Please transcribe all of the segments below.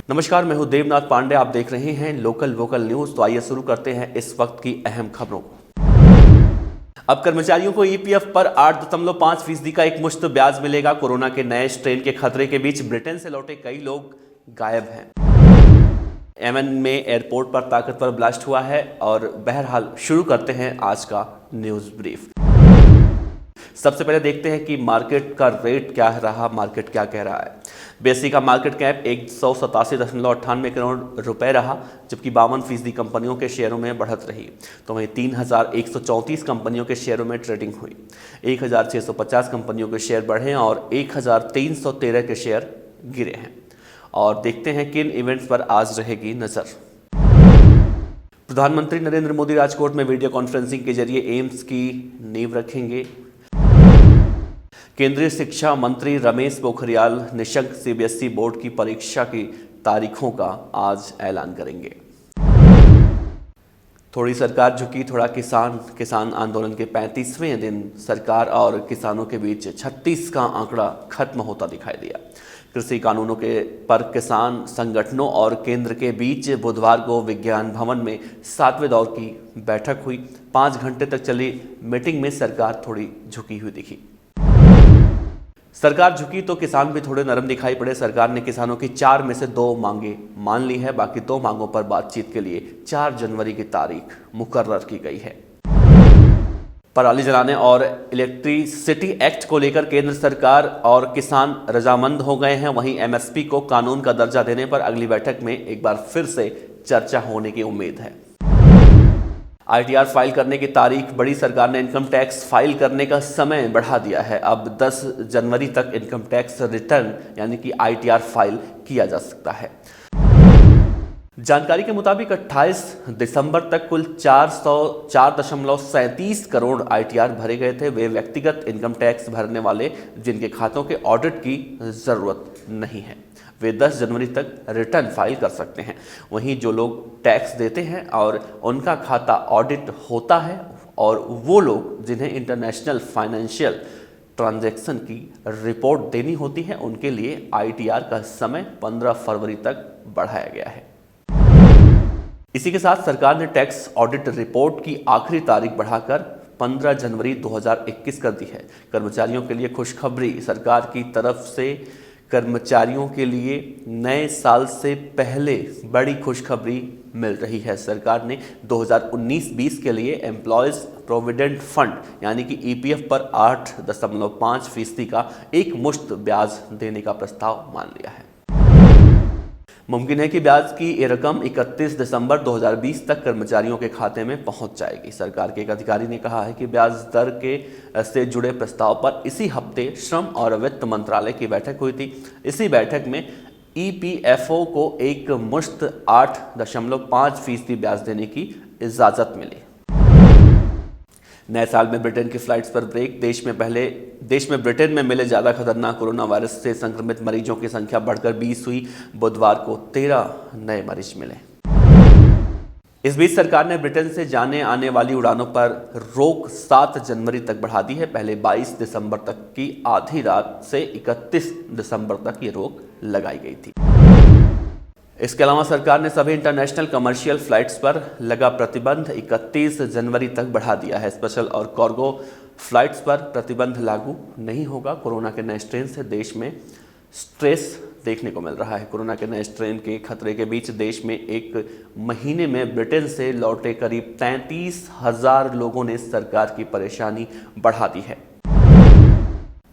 नमस्कार, मैं हूं देवनाथ पांडे। आप देख रहे हैं लोकल वोकल न्यूज। तो आइए शुरू करते हैं इस वक्त की अहम खबरों को। अब कर्मचारियों को ईपीएफ पर 8.5% का एक मुश्त ब्याज मिलेगा। कोरोना के नए स्ट्रेन के खतरे के बीच ब्रिटेन से लौटे कई लोग गायब हैं। यमन में एयरपोर्ट पर ताकतवर ब्लास्ट हुआ है। और बहरहाल शुरू करते हैं आज का न्यूज ब्रीफ। सबसे पहले देखते हैं कि मार्केट का रेट क्या रहा, मार्केट क्या कह रहा है। बीएसई का मार्केट कैप 187.98 करोड़ रुपए रहा, जबकि 52% कंपनियों के शेयरों में बढ़त रही। तो वहीं 3134 कंपनियों के शेयरों में ट्रेडिंग हुई। 1650 कंपनियों के शेयर बढ़े और 1313 के शेयर गिरे हैं। और देखते हैं किन इवेंट्स पर आज रहेगी नजर। प्रधानमंत्री नरेंद्र मोदी राजकोट में वीडियो कॉन्फ्रेंसिंग के जरिए एम्स की नींव रखेंगे। केंद्रीय शिक्षा मंत्री रमेश पोखरियाल निशंक सीबीएसई बोर्ड की परीक्षा की तारीखों का आज ऐलान करेंगे। थोड़ी सरकार झुकी, थोड़ा किसान आंदोलन के 35वें दिन सरकार और किसानों के बीच 36 का आंकड़ा खत्म होता दिखाई दिया। कृषि कानूनों के पर किसान संगठनों और केंद्र के बीच बुधवार को विज्ञान भवन में 7वें दौर की बैठक हुई। 5 घंटे तक चली मीटिंग में सरकार थोड़ी झुकी हुई दिखी। सरकार झुकी तो किसान भी थोड़े नरम दिखाई पड़े। सरकार ने किसानों की 4 में से 2 मांगे मान ली है। बाकी 2 मांगों पर बातचीत के लिए 4 जनवरी की तारीख मुकर्रर की गई है। पराली जलाने और इलेक्ट्रिसिटी एक्ट को लेकर केंद्र सरकार और किसान रजामंद हो गए हैं। वहीं एमएसपी को कानून का दर्जा देने पर अगली बैठक में एक बार फिर से चर्चा होने की उम्मीद है। आईटीआर फाइल करने की तारीख बढ़ी। सरकार ने इनकम टैक्स फाइल करने का समय बढ़ा दिया है। अब 10 जनवरी तक इनकम टैक्स रिटर्न यानी कि आईटीआर फाइल किया जा सकता है। जानकारी के मुताबिक 28 दिसंबर तक कुल 404.37 करोड़ आईटीआर भरे गए थे। वे व्यक्तिगत इनकम टैक्स भरने वाले जिनके खातों के ऑडिट की जरूरत नहीं है, वे 10 जनवरी तक रिटर्न फाइल कर सकते हैं। वहीं जो लोग टैक्स देते हैं और उनका खाता ऑडिट होता है और वो लोग जिन्हें इंटरनेशनल फाइनेंशियल ट्रांजैक्शन की रिपोर्ट देनी होती है, उनके लिए आईटीआर का समय 15 फरवरी तक बढ़ाया गया है। इसी के साथ सरकार ने टैक्स ऑडिट रिपोर्ट की आखिरी तारीख बढ़ाकर 15 जनवरी 2021 कर दी है। कर्मचारियों के लिए खुशखबरी। सरकार की तरफ से कर्मचारियों के लिए नए साल से पहले बड़ी खुशखबरी मिल रही है। सरकार ने 2019-20 के लिए एम्प्लॉयज प्रोविडेंट फंड यानी कि ईपीएफ पर 8.5% का एक मुश्त ब्याज देने का प्रस्ताव मान लिया है। मुमकिन है कि ब्याज की ये रकम 31 दिसंबर 2020 तक कर्मचारियों के खाते में पहुंच जाएगी। सरकार के एक अधिकारी ने कहा है कि ब्याज दर से जुड़े प्रस्ताव पर इसी हफ्ते श्रम और वित्त मंत्रालय की बैठक हुई थी। इसी बैठक में ईपीएफओ को एक मुश्त 8.5% ब्याज देने की इजाजत मिली। नए साल में ब्रिटेन की फ्लाइट्स पर ब्रेक। देश में ब्रिटेन में मिले ज्यादा खतरनाक कोरोना वायरस से संक्रमित मरीजों की संख्या बढ़कर 20 हुई। बुधवार को 13 नए मरीज मिले। इस बीच सरकार ने ब्रिटेन से जाने आने वाली उड़ानों पर रोक 7 जनवरी तक बढ़ा दी है। पहले 22 दिसंबर तक की आधी रात से 31 दिसंबर तक ये रोक लगाई गई थी। इसके अलावा सरकार ने सभी इंटरनेशनल कमर्शियल फ्लाइट्स पर लगा प्रतिबंध 31 जनवरी तक बढ़ा दिया है। स्पेशल और कार्गो फ्लाइट्स पर प्रतिबंध लागू नहीं होगा। कोरोना के नए स्ट्रेन से देश में स्ट्रेस देखने को मिल रहा है। कोरोना के नए स्ट्रेन के खतरे के बीच देश में एक महीने में ब्रिटेन से लौटे करीब 33,000 लोगों ने सरकार की परेशानी बढ़ा दी है।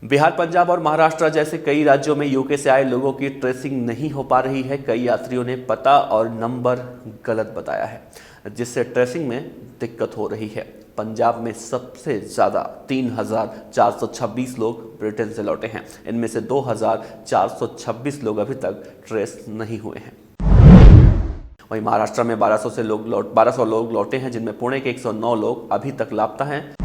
बिहार, पंजाब और महाराष्ट्र जैसे कई राज्यों में यूके से आए लोगों की ट्रेसिंग नहीं हो पा रही है। कई यात्रियों ने पता और नंबर गलत बताया है, जिससे ट्रेसिंग में दिक्कत हो रही है। पंजाब में सबसे ज़्यादा 3,426 लोग ब्रिटेन से लौटे हैं। इनमें से 2,426 लोग अभी तक ट्रेस नहीं हुए हैं। वहीं महाराष्ट्र में 1200 लोग लौटे हैं, जिनमें पुणे के 109 लोग अभी तक लापता हैं।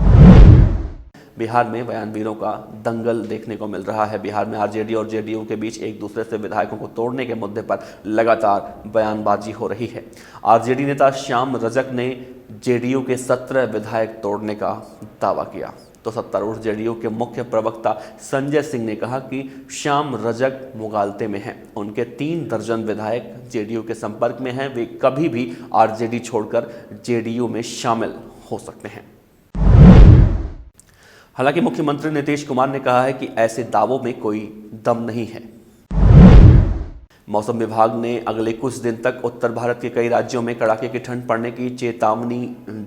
बिहार में बयानवीरों का दंगल देखने को मिल रहा है। बिहार में आरजेडी और जेडीयू के बीच एक दूसरे से विधायकों को तोड़ने के मुद्दे पर लगातार बयानबाजी हो रही है। आरजेडी नेता श्याम रजक ने जेडीयू के 17 विधायक तोड़ने का दावा किया। तो सत्तारूढ़ जेडीयू के मुख्य प्रवक्ता संजय सिंह ने कहा कि श्याम रजक मुगालते में हैं। उनके 3 दर्जन विधायक जेडीयू के संपर्क में हैं। वे कभी भी आरजेडी छोड़कर जेडीयू में शामिल हो सकते हैं। हालांकि मुख्यमंत्री नीतीश कुमार ने कहा है कि ऐसे दावों में कोई दम नहीं है। मौसम विभाग ने अगले कुछ दिन तक उत्तर भारत के कई राज्यों में कड़ाके की ठंड पड़ने की चेतावनी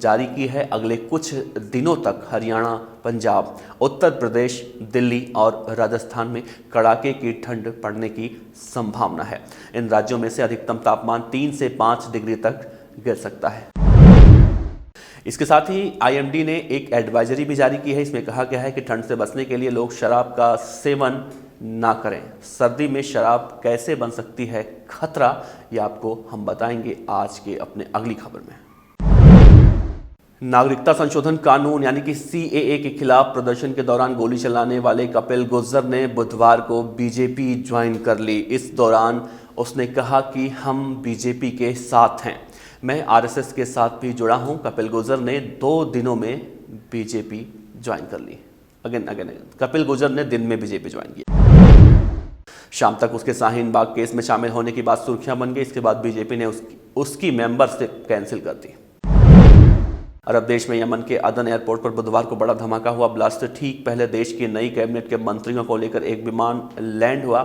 जारी की है। अगले कुछ दिनों तक हरियाणा, पंजाब, उत्तर प्रदेश, दिल्ली और राजस्थान में कड़ाके की ठंड पड़ने की संभावना है। इन राज्यों में से अधिकतम तापमान 3 से 5 डिग्री तक गिर सकता है। इसके साथ ही आईएमडी ने एक एडवाइजरी भी जारी की है। इसमें कहा गया है कि ठंड से बचने के लिए लोग शराब का सेवन ना करें। सर्दी में शराब कैसे बन सकती है खतरा, ये आपको हम बताएंगे आज के अपने अगली खबर में। नागरिकता संशोधन कानून यानी कि सीएए के खिलाफ प्रदर्शन के दौरान गोली चलाने वाले कपिल गुर्जर ने बुधवार को बीजेपी ज्वाइन कर ली। इस दौरान उसने कहा कि हम बीजेपी के साथ हैं, मैं आरएसएस के साथ भी जुड़ा हूं। कपिल गुर्जर ने 2 दिनों में बीजेपी ज्वाइन कर ली। अगेन कपिल गुर्जर ने दिन में बीजेपी ज्वाइन की। शाम तक उसके शाहीन बाग केस में शामिल होने की बात सुर्खियां बन गई। इसके बाद बीजेपी ने उसकी मेंबरशिप कैंसिल कर दी। अरब देश में यमन के अदन एयरपोर्ट पर बुधवार को बड़ा धमाका हुआ। ब्लास्ट ठीक पहले देश की नई कैबिनेट के मंत्रियों को लेकर एक विमान लैंड हुआ।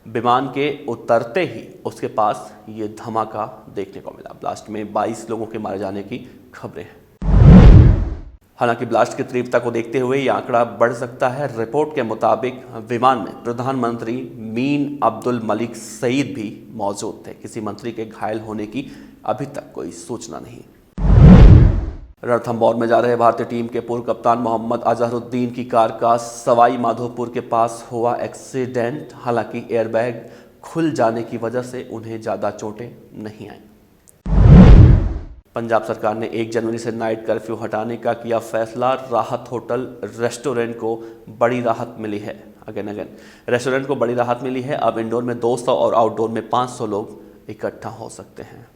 विमान के उतरते ही उसके पास ये धमाका देखने को मिला। ब्लास्ट में 22 लोगों के मारे जाने की खबरें हैं। हालांकि ब्लास्ट की तीव्रता को देखते हुए यह आंकड़ा बढ़ सकता है। रिपोर्ट के मुताबिक विमान में प्रधानमंत्री मीन अब्दुल मलिक सईद भी मौजूद थे। किसी मंत्री के घायल होने की अभी तक कोई सूचना नहीं। रणथंभौर में जा रहे भारतीय टीम के पूर्व कप्तान मोहम्मद अजहरुद्दीन की कार का सवाई माधोपुर के पास हुआ एक्सीडेंट। हालांकि एयरबैग खुल जाने की वजह से उन्हें ज़्यादा चोटें नहीं आई। पंजाब सरकार ने 1 जनवरी से नाइट कर्फ्यू हटाने का किया फैसला। राहत होटल रेस्टोरेंट को बड़ी राहत मिली है। अगेन रेस्टोरेंट को बड़ी राहत मिली है। अब इंडोर में 200 और आउटडोर में 500 लोग इकट्ठा हो सकते हैं।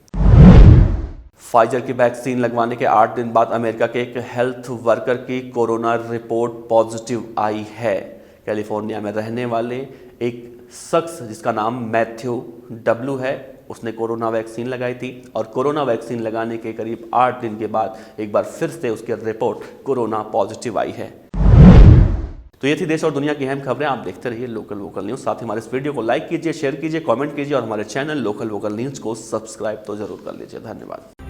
फाइजर की वैक्सीन लगवाने के 8 दिन बाद अमेरिका के एक हेल्थ वर्कर की कोरोना रिपोर्ट पॉजिटिव आई है। कैलिफोर्निया में रहने वाले एक शख्स जिसका नाम मैथ्यू डब्ल्यू है, उसने कोरोना वैक्सीन लगाई थी और कोरोना वैक्सीन लगाने के करीब 8 दिन के बाद एक बार फिर से उसकी रिपोर्ट कोरोना पॉजिटिव आई है। तो ये थी देश और दुनिया की अहम खबरें। आप देखते रहिए लोकल वोकल न्यूज़। साथ ही हमारे इस वीडियो को लाइक कीजिए, शेयर कीजिए, कमेंट कीजिए और हमारे चैनल लोकल वोकल न्यूज़ को सब्सक्राइब तो जरूर कर लीजिए। धन्यवाद।